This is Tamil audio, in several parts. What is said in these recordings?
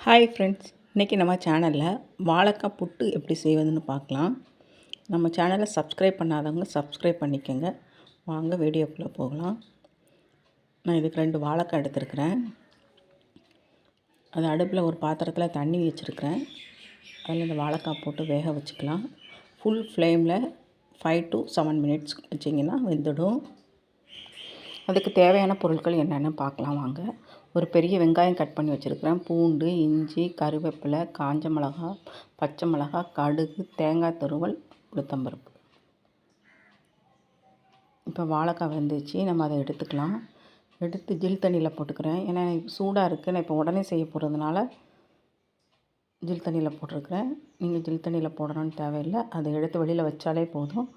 ஹாய் ஃப்ரெண்ட்ஸ், இன்றைக்கி நம்ம சேனலில் வாழைக்காய் புட்டு எப்படி செய்வதுன்னு பார்க்கலாம். நம்ம சேனலை சப்ஸ்கிரைப் பண்ணாதவங்க சப்ஸ்கிரைப் பண்ணிக்கோங்க. வாங்க வீடியோக்குள்ளே போகலாம். நான் இதுக்கு 2 வாழைக்காய் எடுத்துருக்கிறேன். அது அடுப்பில் ஒரு பாத்திரத்தில் தண்ணி வச்சுருக்கிறேன். அதில் இந்த வாழைக்காய் போட்டு வேக வச்சுக்கலாம். ஃபுல் ஃப்ளேமில் 5 to 7 minutes வச்சிங்கன்னா வெந்துடும். அதுக்கு தேவையான பொருட்கள் என்னென்னு பார்க்கலாம் வாங்க. ஒரு பெரிய வெங்காயம் கட் பண்ணி வச்சுருக்கிறேன். பூண்டு, இஞ்சி, கருவேப்பிலை, காஞ்ச மிளகாய், பச்சை மிளகாய், கடுகு, தேங்காய் துருவல், உளுத்தம்பருப்பு. இப்போ வாழைக்காய் வெந்துச்சு, நம்ம அதை எடுத்துக்கலாம். எடுத்து ஜில் தண்ணியில் போட்டுக்கிறேன். ஏன்னா சூடாக இருக்குது, நான் இப்போ உடனே செய்ய போகிறதுனால ஜில் தண்ணியில் போட்டிருக்கிறேன். நீங்கள் ஜில் தண்ணியில் போடணும்னு தேவையில்லை. அதை எடுத்து வெளியில் வச்சாலே போதும்.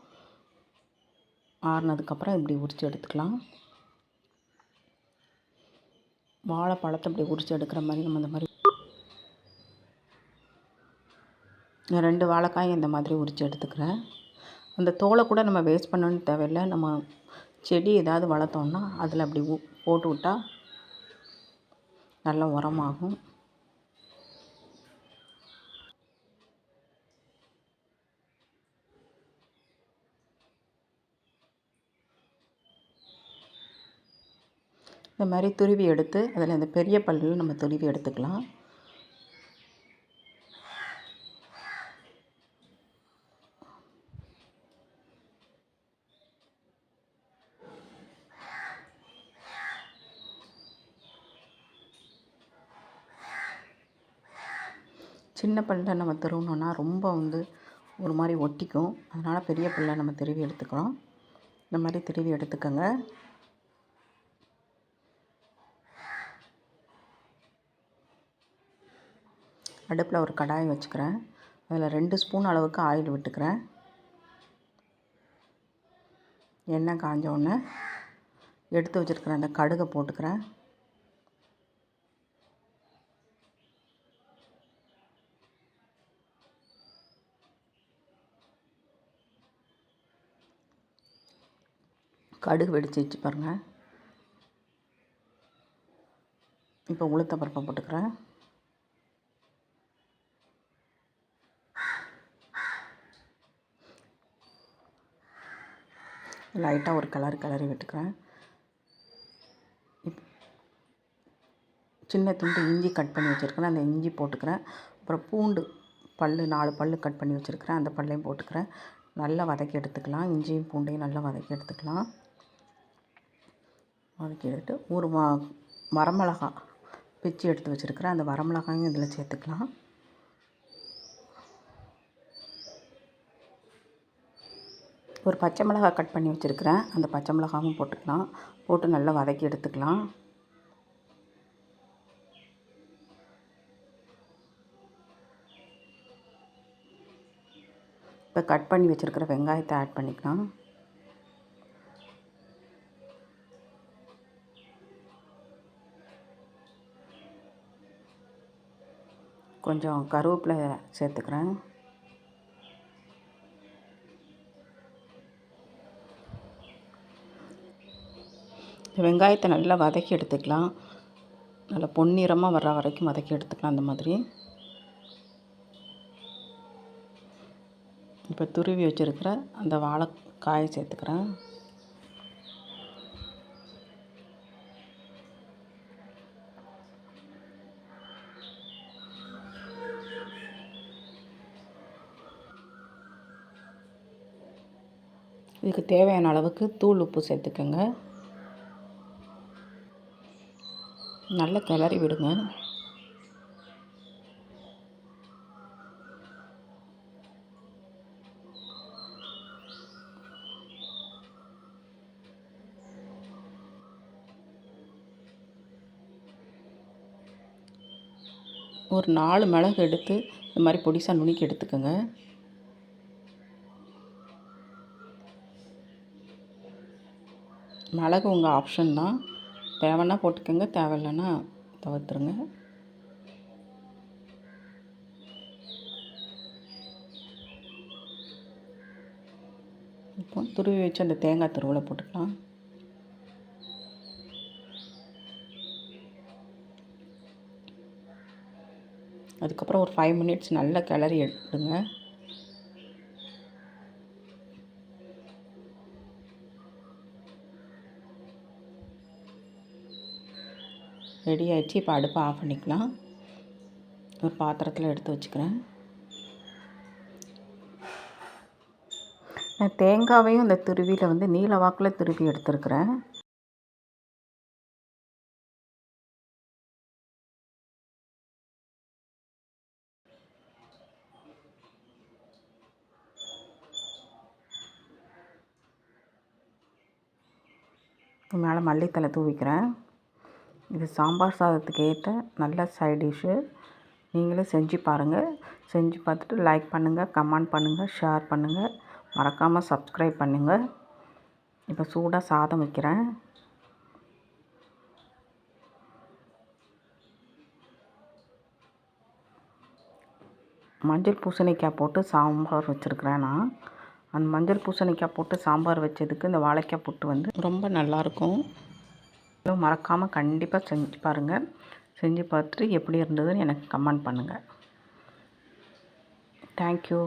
ஆறுனதுக்கப்புறம் இப்படி உரித்து எடுத்துக்கலாம். வாழைப்பழத்தை இப்படி உரித்து எடுக்கிற மாதிரி நம்ம இந்த மாதிரி 2 வாழைக்காயும் இந்த மாதிரி உரித்து எடுத்துக்கிறேன். அந்த தோலை கூட நம்ம வேஸ்ட் பண்ணணும்னு தேவையில்லை. நம்ம செடி ஏதாவது வளர்த்தோம்னா அதில் அப்படி போட்டு விட்டால் நல்லா உரமாகும். இந்த மாதிரி துருவி எடுத்து அதில் இந்த பெரிய பல்லில் நம்ம துருவி எடுத்துக்கலாம். சின்ன பல்லில் நம்ம துருவினோன்னா ரொம்ப ஒரு மாதிரி ஒட்டிக்கும். அதனால் பெரிய பல்லில் நம்ம துருவி எடுத்துக்கிறோம். இந்த மாதிரி துருவி எடுத்துக்கோங்க. அடுப்பில் ஒரு கடாயை வச்சுக்கிறேன். அதில் 2 ஸ்பூன் அளவுக்கு ஆயில் விட்டுக்கிறேன். எண்ணெய் காஞ்ச உடனே எடுத்து வச்சுருக்கிறேன் அந்த கடுகை போட்டுக்கிறேன். கடுகு வெடிச்சிச்சு பாருங்கள். இப்போ உளுத்த பருப்பை போட்டுக்கிறேன். லைட்டாக ஒரு கிளறி விட்டுக்கிறேன். சின்ன துண்டு இஞ்சி கட் பண்ணி வச்சுருக்கிறேன். அந்த இஞ்சி போட்டுக்கிறேன். அப்புறம் பூண்டு 4 பல் கட் பண்ணி வச்சுருக்கிறேன். அந்த பல்லையும் போட்டுக்கிறேன். நல்லா வதக்கி எடுத்துக்கலாம். இஞ்சியும் பூண்டையும் நல்லா வதக்கி எடுத்துக்கலாம். வதக்கி எடுத்து ஒரு வரமிளகா பிச்சு எடுத்து வச்சுருக்கிறேன். அந்த வரமிளகாயும் இதில் சேர்த்துக்கலாம். ஒரு பச்சை மிளகாய் கட் பண்ணி வச்சுருக்கிறேன். அந்த பச்சை மிளகாவும் போட்டுக்கலாம். போட்டு நல்லா வதக்கி எடுத்துக்கலாம். இப்போ கட் பண்ணி வச்சுருக்கிற வெங்காயத்தை ஆட் பண்ணிக்கலாம். கொஞ்சம் கருவேப்பிலை சேர்த்துக்கிறேன். வெங்காயத்தை நல்லா வதக்கி எடுத்துக்கலாம். நல்லா பொன்னிறமாக வர்ற வரைக்கும் வதக்கி எடுத்துக்கலாம். அந்த மாதிரி இப்போ துருவி வச்சுருக்கிற அந்த வாழைக்காயை சேர்த்துக்கிறேன். இதுக்கு தேவையான அளவுக்கு தூள் உப்பு சேர்த்துக்கோங்க. நல்லா கிளறி விடுங்க. ஒரு 4 மிளகு எடுத்து இந்த மாதிரி பொடிசாக நுணுக்கி எடுத்துக்கோங்க. மிளகு உங்கள் ஆப்ஷன் தான். தேவைன்னா போட்டுக்கோங்க, தேவையில்லைன்னா தவிர்த்துருங்க. இப்போ துருவி வச்சு அந்த தேங்காய் துருவலை போட்டுக்கலாம். அதுக்கப்புறம் ஒரு 5 மினிட்ஸ் நல்லா கிளறி எடுத்துடுங்க. ரெடி ஆகிடுச்சு. இப்போ அடுப்பை ஆஃப் பண்ணிக்கலாம். ஒரு பாத்திரத்தில் எடுத்து வச்சுக்கிறேன். நான் தேங்காவையும் இந்த துருவியில் வந்து நீல வாக்கில் துருவி எடுத்துருக்கிறேன். மேலே மல்லித்தலை தூவிக்கிறேன். இது சாம்பார் சாதத்துக்கு ஏற்ற நல்ல சைட் டிஷ்ஷு. நீங்களும் செஞ்சு பாருங்கள். செஞ்சு பார்த்துட்டு லைக் பண்ணுங்கள், கமெண்ட் பண்ணுங்கள், ஷேர் பண்ணுங்கள். மறக்காமல் சப்ஸ்கிரைப் பண்ணுங்கள். இப்போ சூடாக சாதம் வைக்கிறேன். மஞ்சள் பூசணிக்காய் போட்டு சாம்பார் வச்சுருக்கிறேன் நான். அந்த மஞ்சள் பூசணிக்காய் போட்டு சாம்பார் வச்சதுக்கு இந்த வாழைக்காய் புட்டு வந்து ரொம்ப நல்லாயிருக்கும். மறக்காமல் கண்டிப்பாக செஞ்சு பாருங்கள். செஞ்சு பார்த்துட்டு எப்படி இருந்ததுன்னு எனக்கு கமெண்ட் பண்ணுங்கள். தேங்க்யூ.